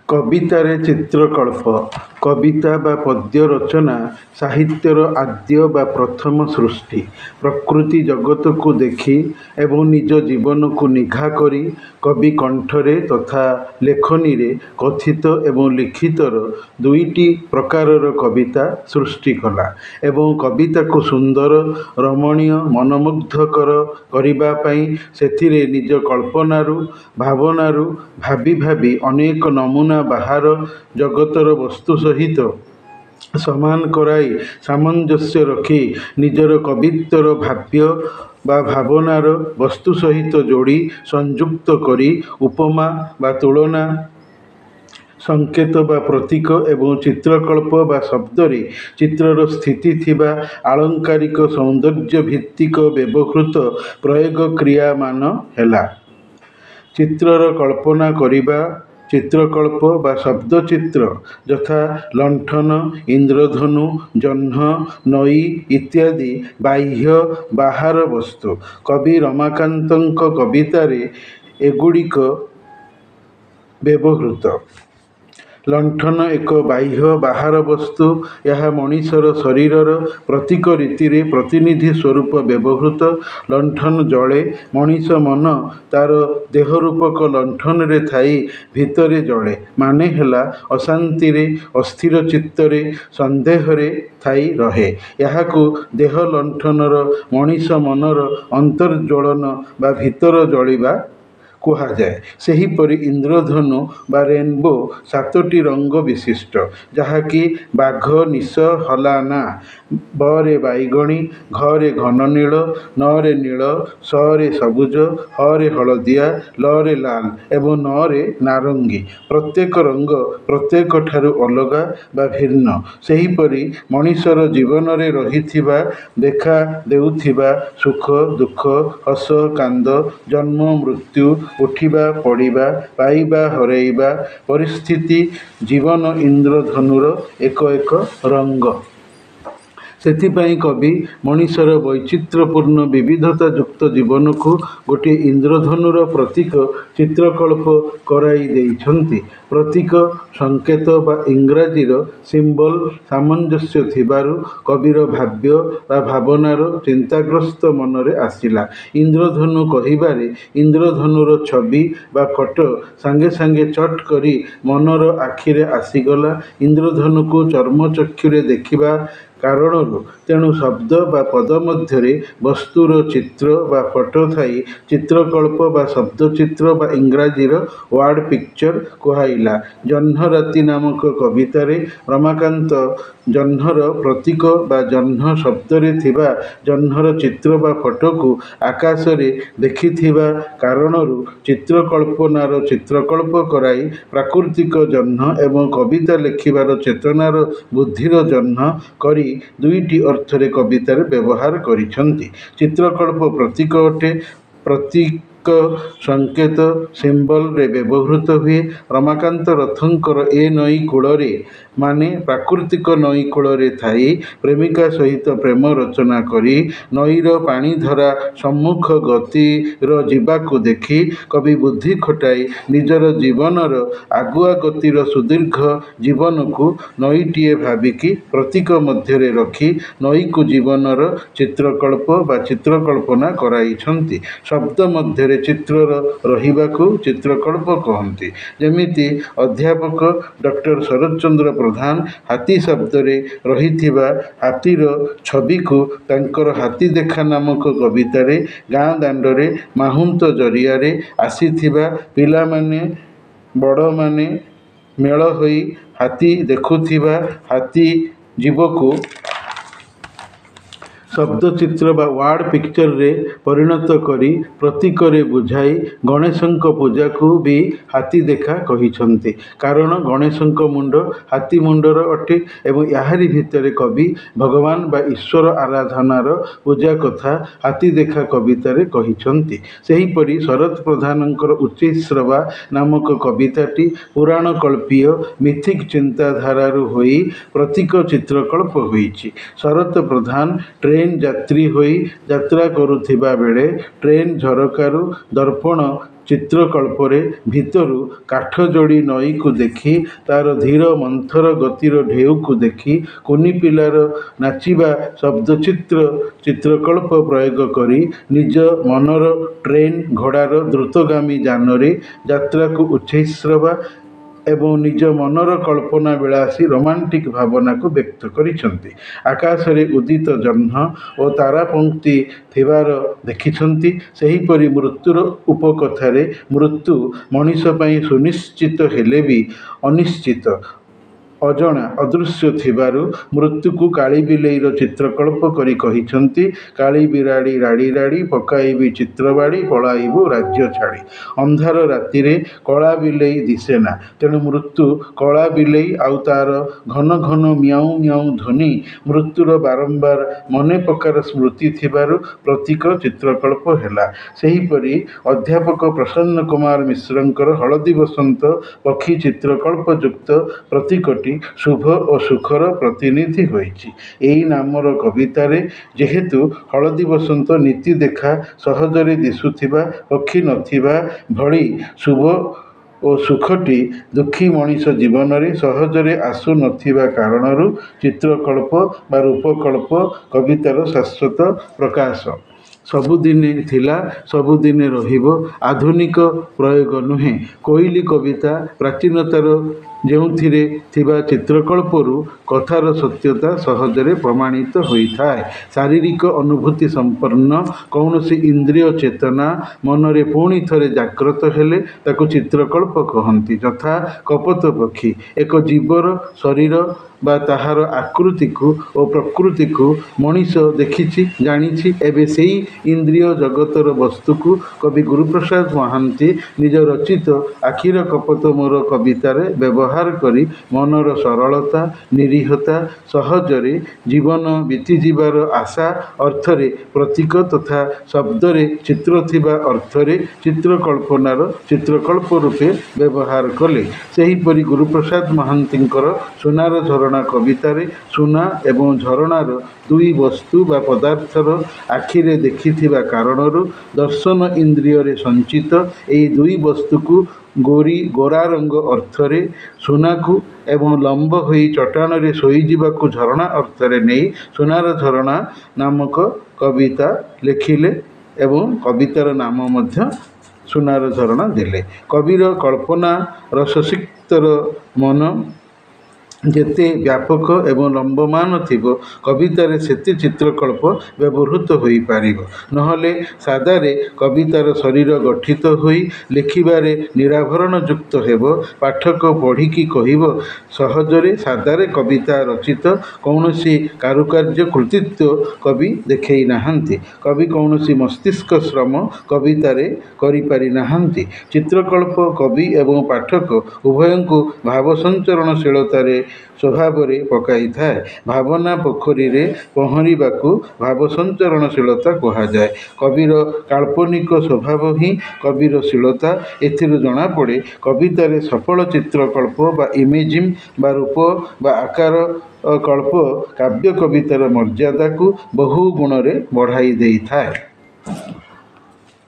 କବିତାରେ ଚିତ୍ରକଳ୍ପ। କବିତା ବା ପଦ୍ୟ ରଚନା ସାହିତ୍ୟର ଆଦ୍ୟ ବା ପ୍ରଥମ ସୃଷ୍ଟି। ପ୍ରକୃତି ଜଗତକୁ ଦେଖି ଏବଂ ନିଜ ଜୀବନକୁ ନିଘା କରି କବି କଣ୍ଠରେ ତଥା ଲେଖନୀରେ କଥିତ ଏବଂ ଲିଖିତର ଦୁଇଟି ପ୍ରକାରର କବିତା ସୃଷ୍ଟି କଲା ଏବଂ କବିତାକୁ ସୁନ୍ଦର, ରମଣୀୟ, ମନମୁଗ୍ଧକର କରିବା ପାଇଁ ସେଥିରେ ନିଜ କଳ୍ପନାରୁ, ଭାବନାରୁ ଭାବି ଭାବି ଅନେକ ନମୁନା ବାହାର ଜଗତର ବସ୍ତୁ ସହିତ ସମାନ କରାଇ ସାମଞ୍ଜସ୍ୟ ରଖି ନିଜର କବିତ୍ୱର ଭାବ୍ୟ ବା ଭାବନାର ବସ୍ତୁ ସହିତ ଯୋଡ଼ି ସଂଯୁକ୍ତ କରି ଉପମା ବା ତୁଳନା, ସଂକେତ ବା ପ୍ରତୀକ ଏବଂ ଚିତ୍ରକଳ୍ପ ବା ଶବ୍ଦରେ ଚିତ୍ରର ସ୍ଥିତି ଥିବା ଆଳଙ୍କାରିକ ସୌନ୍ଦର୍ଯ୍ୟଭିତ୍ତିକ ବ୍ୟବହୃତ ପ୍ରୟୋଗ କ୍ରିୟାମାନ ହେଲା। ଚିତ୍ରର କଳ୍ପନା କରିବା ଚିତ୍ରକଳ୍ପ ବା ଶବ୍ଦଚିତ୍ର ଯଥା ଲଣ୍ଠନ, ଇନ୍ଦ୍ରଧନୁ, ଜହ୍ନ, ନଈ ଇତ୍ୟାଦି ବାହ୍ୟ ବାହାର ବସ୍ତୁ। କବି ରମାକାନ୍ତଙ୍କ କବିତାରେ ଏଗୁଡ଼ିକ ବ୍ୟବହୃତ। ଲଣ୍ଠନ ଏକ ବାହ୍ୟ ବାହାର ବସ୍ତୁ। ଏହା ମଣିଷର ଶରୀରର ପ୍ରତୀକ ରୀତିରେ ପ୍ରତିନିଧି ସ୍ୱରୂପ ବ୍ୟବହୃତ। ଲଣ୍ଠନ ଜଳେ। ମଣିଷ ମନ ତାର ଦେହରୂପକ ଲଣ୍ଠନରେ ଥାଇ ଭିତରେ ଜଳେ। ମାନେ ହେଲା ଅଶାନ୍ତିରେ, ଅସ୍ଥିର ଚିତ୍ତରେ, ସନ୍ଦେହରେ ଥାଇ ରହେ। ଏହାକୁ ଦେହ ଲଣ୍ଠନର ମଣିଷ ମନର ଅନ୍ତର୍ଜ୍ୱଳନ ବା ଭିତର ଜଳିବା କୁହାଯାଏ। ସେହିପରି ଇନ୍ଦ୍ରଧନୁ ବା ରେନ୍ବୋ 7ଟି ରଙ୍ଗ ବିଶିଷ୍ଟ, ଯାହାକି ବାଘ, ନିଶ, ହଲାନା, ବରେ ବାଇଗଣୀ, ଘରେ ଘନ ନୀଳ, ନରେ ନୀଳ, ସରେ ସବୁଜ, ହରେ ହଳଦିଆ, ଳରେ ଲାଲ ଏବଂ ନରେ ନାରଙ୍ଗୀ। ପ୍ରତ୍ୟେକ ରଙ୍ଗ ପ୍ରତ୍ୟେକଠାରୁ ଅଲଗା ବା ଭିନ୍ନ। ସେହିପରି ମଣିଷର ଜୀବନରେ ରହିଥିବା, ଦେଖା ଦେଉଥିବା ସୁଖ, ଦୁଃଖ, ହସ, କାନ୍ଦ, ଜନ୍ମ, ମୃତ୍ୟୁ, ଉଠିବା, ପଡ଼ିବା, ପାଇବା, ହରାଇବା ପରିସ୍ଥିତି ଜୀବନ ଇନ୍ଦ୍ରଧନୁର ଏକ ଏକ ରଙ୍ଗ। ସେଥିପାଇଁ କବି ମଣିଷର ବୈଚିତ୍ର୍ୟପୂର୍ଣ୍ଣ ବିବିଧତାଯୁକ୍ତ ଜୀବନକୁ ଗୋଟିଏ ଇନ୍ଦ୍ରଧନୁର ପ୍ରତୀକ ଚିତ୍ରକଳ୍ପ କରାଇ ଦେଇଛନ୍ତି। ପ୍ରତୀକ, ସଂକେତ ବା ଇଂରାଜୀର ସିମ୍ବଲ ସାମଞ୍ଜସ୍ୟ ଥିବାରୁ କବିର ଭାବ୍ୟ ବା ଭାବନାର ଚିନ୍ତାଗ୍ରସ୍ତ ମନରେ ଆସିଲା। ଇନ୍ଦ୍ରଧନୁ କହିବାରେ ଇନ୍ଦ୍ରଧନୁର ଛବି ବା ଫଟୋ ସାଙ୍ଗେ ସାଙ୍ଗେ ଚଟ୍ କରି ମନର ଆଖିରେ ଆସିଗଲା। ଇନ୍ଦ୍ରଧନୁକୁ ଚର୍ମଚକ୍ଷୁରେ ଦେଖିବା କାରଣରୁ ତେଣୁ ଶବ୍ଦ ବା ପଦ ମଧ୍ୟରେ ବସ୍ତୁର ଚିତ୍ର ବା ଫଟୋ ଥାଇ ଚିତ୍ରକଳ୍ପ ବା ଶବ୍ଦଚିତ୍ର ବା ଇଂରାଜୀର ୱାର୍ଡ ପିକ୍ଚର କୁହାଇଲା। ଜହ୍ନ ରାତି ନାମକ କବିତାରେ ରମାକାନ୍ତ ଜହ୍ନର ପ୍ରତୀକ ବା ଜହ୍ନ ଶବ୍ଦରେ ଥିବା ଜହ୍ନର ଚିତ୍ର ବା ଫଟୋକୁ ଆକାଶରେ ଦେଖିଥିବା କାରଣରୁ ଚିତ୍ରକଳ୍ପନାର ଚିତ୍ରକଳ୍ପ କରାଇ ପ୍ରାକୃତିକ ଜହ୍ନ ଏବଂ କବିତା ଲେଖିବାର ଚେତନାର ବୁଦ୍ଧିର ଜହ୍ନ କରି ଦୁଇଟି ଅର୍ଥରେ କବିତାରେ ବ୍ୟବହାର କରିଛନ୍ତି। ଚିତ୍ରକଳ୍ପ ପ୍ରତୀକ ଅଟେ। ପ୍ରତୀକ ସଂକେତ ସିମ୍ବଲରେ ବ୍ୟବହୃତ ହୁଏ। ରମାକାନ୍ତ ରଥଙ୍କର ଏ ନଈ କୂଳରେ ମାନେ ପ୍ରାକୃତିକ ନଈ କୂଳରେ ଥାଇ ପ୍ରେମିକା ସହିତ ପ୍ରେମ ରଚନା କରି ନଈର ପାଣିଧରା ସମ୍ମୁଖ ଗତିର ଯିବାକୁ ଦେଖି କବି ବୁଦ୍ଧି ଖଟାଇ ନିଜର ଜୀବନର ଆଗୁଆ ଗତିର ସୁଦୀର୍ଘ ଜୀବନକୁ ନଈଟିଏ ଭାବିକି ପ୍ରତୀକ ମଧ୍ୟରେ ରଖି ନଈକୁ ଜୀବନର ଚିତ୍ରକଳ୍ପ ବା ଚିତ୍ରକଳ୍ପନା କରାଇଛନ୍ତି। ଶବ୍ଦ ମଧ୍ୟରେ ଚିତ୍ରର ରହିବାକୁ ଚିତ୍ରକଳ୍ପ କହନ୍ତି। ଯେମିତି ଅଧ୍ୟାପକ ଡକ୍ଟର ଶରତଚନ୍ଦ୍ର ପ୍ରଧାନ ହାତୀ ଶବ୍ଦରେ ରହିଥିବା ହାତୀର ଛବିକୁ ତାଙ୍କର ହାତୀ ଦେଖା ନାମକ କବିତାରେ ଗାଁ ଦାଣ୍ଡରେ ମାହୁନ୍ତ ଜରିଆରେ ଆସିଥିବା ପିଲାମାନେ ବଡ଼ମାନେ ମେଳ ହୋଇ ହାତୀ ଦେଖୁଥିବା ହାତୀ ଜୀବକୁ ଶବ୍ଦଚିତ୍ର ବା ୱାର୍ଡ ପିକ୍ଚରରେ ପରିଣତ କରି ପ୍ରତୀକରେ ବୁଝାଇ ଗଣେଶଙ୍କ ପୂଜାକୁ ବି ହାତୀ ଦେଖା କହିଛନ୍ତି। କାରଣ ଗଣେଶଙ୍କ ମୁଣ୍ଡ ହାତୀ ମୁଣ୍ଡର ଅଟେ ଏବଂ ଏହାରି ଭିତରେ କବି ଭଗବାନ ବା ଈଶ୍ୱର ଆରାଧନାର ପୂଜା କଥା ହାତୀ ଦେଖା କବିତାରେ କହିଛନ୍ତି। ସେହିପରି ଶରତ ପ୍ରଧାନଙ୍କର ଉଚ୍ଚୈଃଶ୍ରବା ନାମକ କବିତାଟି ପୁରାଣକଳ୍ପୀୟ ମିଥିକ୍ ଚିନ୍ତାଧାରାରୁ ହୋଇ ପ୍ରତୀକ ଚିତ୍ରକଳ୍ପ ହୋଇଛି। ଶରତ ପ୍ରଧାନ ଟ୍ରେନ ଯାତ୍ରୀ ହୋଇ ଯାତ୍ରା କରୁଥିବା ବେଳେ ଟ୍ରେନ ଝରକାରୁ ଦର୍ପଣ ଚିତ୍ରକଳ୍ପରେ ଭିତରୁ କାଠ ଯୋଡ଼ି ନଈକୁ ଦେଖି ତାର ଧୀର ମନ୍ଥର ଗତିର ଢେଉକୁ ଦେଖି କୁନି ପିଲାର ନାଚିବା ଚିତ୍ରକଳ୍ପ ପ୍ରୟୋଗ କରି ନିଜ ମନର ଟ୍ରେନ୍ ଘୋଡ଼ାର ଦ୍ରୁତଗାମୀ ଯାନରେ ଯାତ୍ରାକୁ ଉଚ୍ଛ୍ୱେଇବା ଏବଂ ନିଜ ମନର କଳ୍ପନା ବିଳାସୀ ରୋମାଣ୍ଟିକ୍ ଭାବନାକୁ ବ୍ୟକ୍ତ କରିଛନ୍ତି। ଆକାଶରେ ଉଦିତ ଜହ୍ନ ଓ ତାରାପଂକ୍ତି ଥିବାର ଦେଖିଛନ୍ତି। ସେହିପରି ମୃତ୍ୟୁର ଉପକଥାରେ ମୃତ୍ୟୁ ମଣିଷ ପାଇଁ ସୁନିଶ୍ଚିତ ହେଲେ ବି ଅନିଶ୍ଚିତ, ଅଜଣା, ଅଦୃଶ୍ୟ ଥିବାରୁ ମୃତ୍ୟୁକୁ କାଳି ବିଲେଇର ଚିତ୍ରକଳ୍ପ କରି କହିଛନ୍ତି, କାଳି ବିରାଡ଼ି ରାଡ଼ି ରାଡ଼ି ପକାଇବି ଚିତ୍ରବାଡ଼ି ପଳାଇବୁ ରାଜ୍ୟ ଛାଡ଼ି। ଅନ୍ଧାର ରାତିରେ କଳା ବିଲେଇ ଦିଶେନା, ତେଣୁ ମୃତ୍ୟୁ କଳା ବିଲେଇ ଆଉ ତାର ଘନ ଘନ ମିଆଉଁ ମିଆଉଁ ଧ୍ୱନି ମୃତ୍ୟୁର ବାରମ୍ବାର ମନେପକାର ସ୍ମୃତି ଥିବାରୁ ପ୍ରତୀକ ଚିତ୍ରକଳ୍ପ ହେଲା। ସେହିପରି ଅଧ୍ୟାପକ ପ୍ରସନ୍ନ କୁମାର ମିଶ୍ରଙ୍କର ହଳଦୀ ବସନ୍ତ ପକ୍ଷୀ ଚିତ୍ରକଳ୍ପଯୁକ୍ତ ପ୍ରତୀକଟି ଶୁଭ ଓ ସୁଖର ପ୍ରତିନିଧି ହୋଇଛି। ଏହି ନାମର କବିତାରେ ଯେହେତୁ ହଳଦୀ ବସନ୍ତ ନୀତି ଦେଖା ସହଜରେ ଦିଶୁଥିବା ପକ୍ଷୀ ନଥିବା ଭଳି ଶୁଭ ଓ ସୁଖଟି ଦୁଃଖୀ ମଣିଷ ଜୀବନରେ ସହଜରେ ଆସୁ ନଥିବା କାରଣରୁ ଚିତ୍ରକଳ୍ପ ବା ରୂପକଳ୍ପ କବିତାର ଶାଶ୍ୱତ ପ୍ରକାଶ। ସବୁଦିନେ ଥିଲା, ସବୁଦିନେ ରହିବ ଆଧୁନିକ ପ୍ରୟୋଗ ନୁହେଁ। କୋଇଲି କବିତା ପ୍ରାଚୀନତାର ଯେଉଁଥିରେ ଥିବା ଚିତ୍ରକଳ୍ପରୁ କଥାର ସତ୍ୟତା ସହଜରେ ପ୍ରମାଣିତ ହୋଇଥାଏ। ଶାରୀରିକ ଅନୁଭୂତି ସମ୍ପନ୍ନ କୌଣସି ଇନ୍ଦ୍ରିୟ ଚେତନା ମନରେ ପୁଣି ଥରେ ଜାଗ୍ରତ ହେଲେ ତାକୁ ଚିତ୍ରକଳ୍ପ କହନ୍ତି। ଯଥା କପୋତ ପକ୍ଷୀ ଏକ ଜୀବର ଶରୀର ବା ତାହାର ଆକୃତିକୁ ଓ ପ୍ରକୃତିକୁ ମଣିଷ ଦେଖିଛି, ଜାଣିଛି। ଏବେ ସେହି ଇନ୍ଦ୍ରିୟ ଜଗତର ବସ୍ତୁକୁ କବି ଗୁରୁପ୍ରସାଦ ମହାନ୍ତି ନିଜ ରଚିତ ଆଖିର କପୋତ ମୋର କବିତାରେ ବ୍ୟବହାର କରି ମନର ସରଳତା, ନିରୀହତା, ସହଜରେ ଜୀବନ ବିତିଯିବାର ଆଶା ଅର୍ଥରେ ପ୍ରତୀକ ତଥା ଶବ୍ଦରେ ଚିତ୍ର ଥିବା ଅର୍ଥରେ ଚିତ୍ରକଳ୍ପନାର ଚିତ୍ରକଳ୍ପ ରୂପେ ବ୍ୟବହାର କଲେ। ସେହିପରି ଗୁରୁପ୍ରସାଦ ମହାନ୍ତିଙ୍କର ସୁନାର ଝରଣା କବିତାରେ ସୁନା ଏବଂ ଝରଣାର ଦୁଇ ବସ୍ତୁ ବା ପଦାର୍ଥର ଆଖିରେ ଦେଖିଥିବା କାରଣରୁ ଦର୍ଶନ ଇନ୍ଦ୍ରିୟରେ ସଞ୍ଚିତ ଏହି ଦୁଇ ବସ୍ତୁକୁ ଗୋରା ରଙ୍ଗ ଅର୍ଥରେ ସୁନାକୁ ଏବଂ ଲମ୍ବ ହୋଇ ଚଟାଣରେ ଶୋଇଯିବାକୁ ଝରଣା ଅର୍ଥରେ ନେଇ ସୁନାର ଝରଣା ନାମକ କବିତା ଲେଖିଲେ ଏବଂ କବିତାର ନାମ ମଧ୍ୟ ସୁନାର ଝରଣା ଦେଲେ। କବିର କଳ୍ପନା ରସସିକ୍ତର ମନ ଯେତେ ବ୍ୟାପକ ଏବଂ ଲମ୍ବମାନ ଥିବ କବିତାରେ ସେତେ ଚିତ୍ରକଳ୍ପ ବ୍ୟବହୃତ ହୋଇପାରିବ। ନହେଲେ ସାଦାରେ କବିତାର ଶରୀର ଗଠିତ ହୋଇ ଲେଖିବାରେ ନିରାଭରଣ ଯୁକ୍ତ ହେବ। ପାଠକ ପଢ଼ିକି କହିବ ସହଜରେ ସାଦାରେ କବିତା ରଚିତ, କୌଣସି କାରୁକାର୍ଯ୍ୟ କୃତିତ୍ୱ କବି ଦେଖାଇ ନାହାନ୍ତି। କବି କୌଣସି ମସ୍ତିଷ୍କ ଶ୍ରମ କବିତାରେ କରିପାରି ନାହାନ୍ତି। ଚିତ୍ରକଳ୍ପ କବି ଏବଂ ପାଠକ ଉଭୟଙ୍କୁ ଭାବ ସଞ୍ଚରଣଶୀଳତାରେ ସ୍ୱଭାବରେ ପକାଇଥାଏ। ଭାବନା ପୋଖରୀରେ ପହଁରିବାକୁ ଭାବ ସଞ୍ଚରଣଶୀଳତା କୁହାଯାଏ। କବିର କାଳ୍ପନିକ ସ୍ୱଭାବ ହିଁ କବିର ଶୀଳତା। ଏଥିରୁ ଜଣାପଡ଼େ କବିତାରେ ସଫଳ ଚିତ୍ରକଳ୍ପ ବା ଇମେଜିଂ ବା ରୂପ ବା ଆକାର କଳ୍ପ କାବ୍ୟ କବିତାର ମର୍ଯ୍ୟାଦାକୁ ବହୁ ଗୁଣରେ ବଢ଼ାଇ ଦେଇଥାଏ।